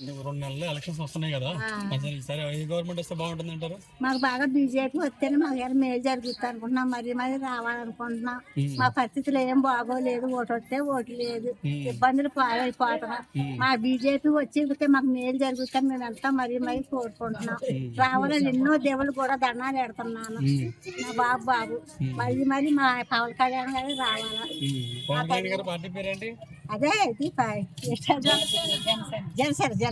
2 నెలలు ఎలక్షన్స్ వస్తున్నాయి కదా, అసలు ఈసారి ఏ గవర్నమెంట్ వస్తే బాగుంటుంది అంటారు? మాకు బాగా బీజేపీ వస్తేనే మాకు ఏమైనా మేలు జరుగుతుంది అనుకుంటున్నాం. మరి రావాలనుకుంటున్నాం. మా పరిస్థితులు ఏం బాగోలేదు. ఓటు వస్తే ఓటు లేదు, ఇబ్బందులు పాలైపోతున్నాం. మా బీజేపీ వచ్చి మాకు మేలు జరుగుతుంది మేము ఎంత మరీ కోరుకుంటున్నాం. రావాలని ఎన్నో దేవుళ్ళు కూడా దండాలు పెడుతున్నాను. మా బాబు మరి మా పవన్ కళ్యాణ్ గారు రావాలా. అదే ఇది జనసేన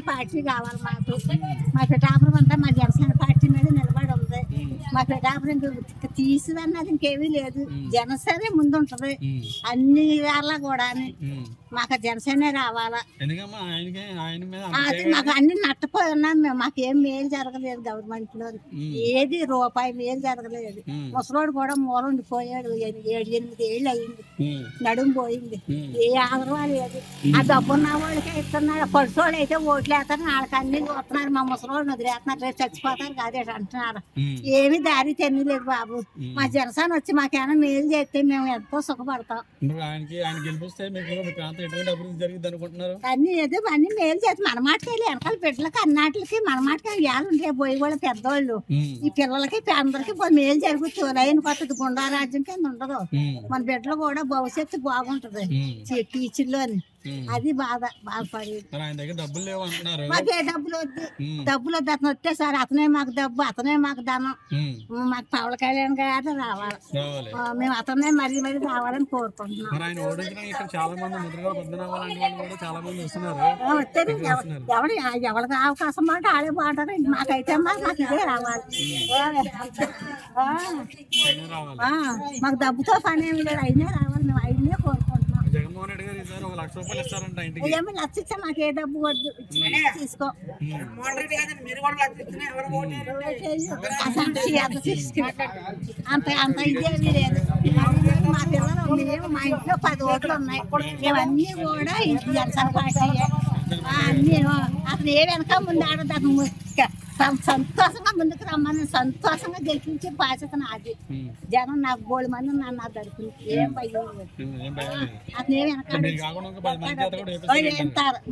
పార్టీ కావాలి మాకు. మా పిఠాపురం అంతా మా జనసేన పార్టీ మీద నిలబడి ఉంది. మా పిఠాపురం తీసిదన్నది ఇంకేమీ లేదు. జనసేనే ముందు ఉంటది అన్ని వేళ కూడా. మాకు జనసేనే రావాలా. అది మాకు అన్ని నట్టపోయి ఉన్నాం మేము. మాకేం మేలు జరగలేదు గవర్నమెంట్ లో. ఏది రూపాయి మేలు జరగలేదు. ముసలోడు కూడా మూల ఉండిపోయాడు. 7-8 ఏళ్ళు అయింది. నడుము పోయింది. ఏ ఆదరణ లేదు. ఆ డబ్బున్న వాళ్ళకి ఇస్తున్నాడు. పడుసోళ్ళు అయితే ఓట్లు వేస్తారు. వాళ్ళకి అన్ని చూస్తున్నారు. మా ముసలోడిని వదిలేస్తున్నారు. రేపు చచ్చిపోతారు కాదే అంటున్నారు. ఏమి దారి తెన్నలేదు బాబు. మా జనసేన వచ్చి మాకేమైనా మేలు చేస్తే మేము ఎంతో సుఖపడతాం. అన్ని మేలు చేస్తే మన మాటకెళ్ళి వెనకాల బిడ్డలకి అన్నాటికి మన మాటకి ఏళ్ళు ఉంటే పోయి కూడా పెద్దవాళ్ళు ఈ పిల్లలకి అందరికి మేలు జరుగుతుంది. లైన్ కొత్తది గుండారాజ్యం కింద ఉండదు. మన బిడ్డలు కూడా భవిష్యత్తు బాగుంటది టీచర్లోని. అది బాధపడి మాకే డబ్బులు వద్దు. డబ్బులు వద్దు. అతను వస్తే సార్ అతనే మాకు డబ్బు, అతనే మాకు ధనం. మాకు పవన్ కళ్యాణ్ గారు రావాలి. మేము అతనే మరీ రావాలని కోరుకుంటున్నాం. ఎవరికి అవకాశం అంటే ఆడే బాగుంటారు. మాకైతే మాకు ఇదే రావాలి. మాకు డబ్బుతో పని ఏమి లేదు. అయినా రావాలి. మేము అయినే కోరుకుంటున్నాం. జగన్మోహన్ రెడ్డి గారు ఈసారి 1 లక్ష రూపాయలు ఇస్తారంట ఇంటికి. ఏమో లక్ష ఇచ్చా మాకు ఏ డబ్బు వద్దు. తీసుకో అంత ఇదేమీ లేదు. మా పిల్లలు మేము మా ఇంట్లో 10 ఓట్లు ఉన్నాయి. ఇవన్నీ కూడా జనసేన పార్టీ అన్ని. అతను ఏ వెనక ముందు ఆడదు. అతను సంతోషంగా ముందుకు రమ్మని సంతోషంగా గెలిపించే బాధ్యత నాది. జనం నాకు 3 మంది ఉన్నారు నా తరపున. ఏం భయం లేదు. అతను ఏ వెనకాడు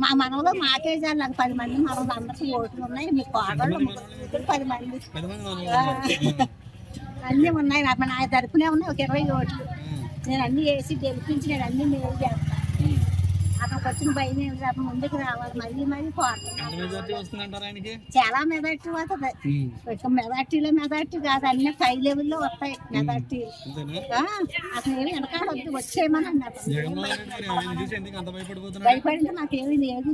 మా మనవలో మాకే నాకు 10 మంది మనవలు అందరికీ ఓట్లు ఉన్నాయి. మీ కోడళ్ళు 10 మంది అన్నీ ఉన్నాయి. నా తరపునే ఉన్నాయి ఒక 20 ఓట్లు. నేను అన్ని వేసి గెలిపించి నేను అన్ని మేలు చేస్తాను. అతనికి వచ్చిన భయం ఏమి అతను ముందుకు రావాలి. మరీ కోరుతున్నాను. చాలా మెజార్టీ వస్తుంది. మెజార్టీ కాదు, అన్ని హై లెవెల్లో వస్తాయి మెజార్టీ. అతను ఏమి వెనకాడొద్దు, వచ్చేయమని భయపడింది. నాకేమి లేదు.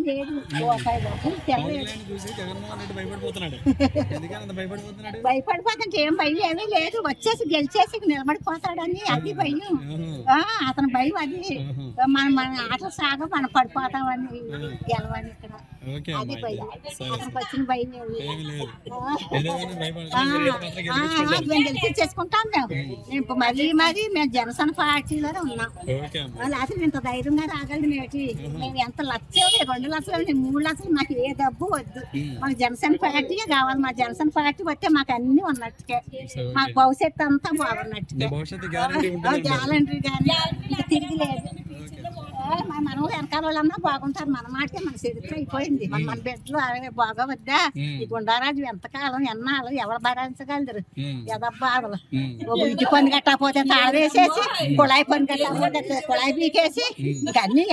భయపడిపోతుంటే ఏం భయం ఏమీ లేదు. వచ్చేసి గెలిచేసి నిలబడిపోతాడని అది భయం. అతని భయం అది. మన ఆటలు సాగ మనం పడిపోతామని గెలవని ఇక్కడ అది భయం. అతనికి వచ్చిన భయం మేము గెలిపించేసుకుంటాం. మేము మరీ మేము జనసేన పార్టీలోనే ఉన్నాం. అసలు ఇంత ధైర్యంగా రాగలదు. మేము ఎంత లక్షలు 2 లక్షలు 3 లక్షలు మాకు ఏ డబ్బు వద్దు. మాకు జనసేన పార్టీయే కావాలి. మా జనసేన పార్టీ వస్తే మాకు అన్ని ఉన్నట్టుకే. మాకు భవిష్యత్తు అంతా బాగున్నట్టుకే. గ్యారంటీ కానీ ఇంకా తిరిగిలేదు. మన మనవలు వెనకాల వాళ్ళన్నా బాగుంటారు. మన మాటకే మన చరిత్ర అయిపోయింది. మన బిడ్డలు బాగా వద్దా. ఈ గుండారాజు ఎంతకాలం ఎన్నాళ్ళు ఎవరు భరించగలరు? ఎదబ్బాదలు ఇంటి పని కట్టకపోతే తాళవేసేసి కుళాయి పని కట్టకపోతే కుళాయి పీకేసి ఇంకన్నీ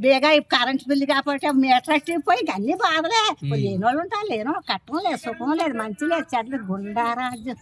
బేగా కరెంట్ బిల్లు కాకపోతే మీటర్ అట్టిపోయి ఇంకన్నీ బాధలే. లేని వాళ్ళు ఉంటారు. లేనో కట్టం లేదు, సుఖం లేదు, మంచి లేదు, చెడ్లేదు. గుండారాజు.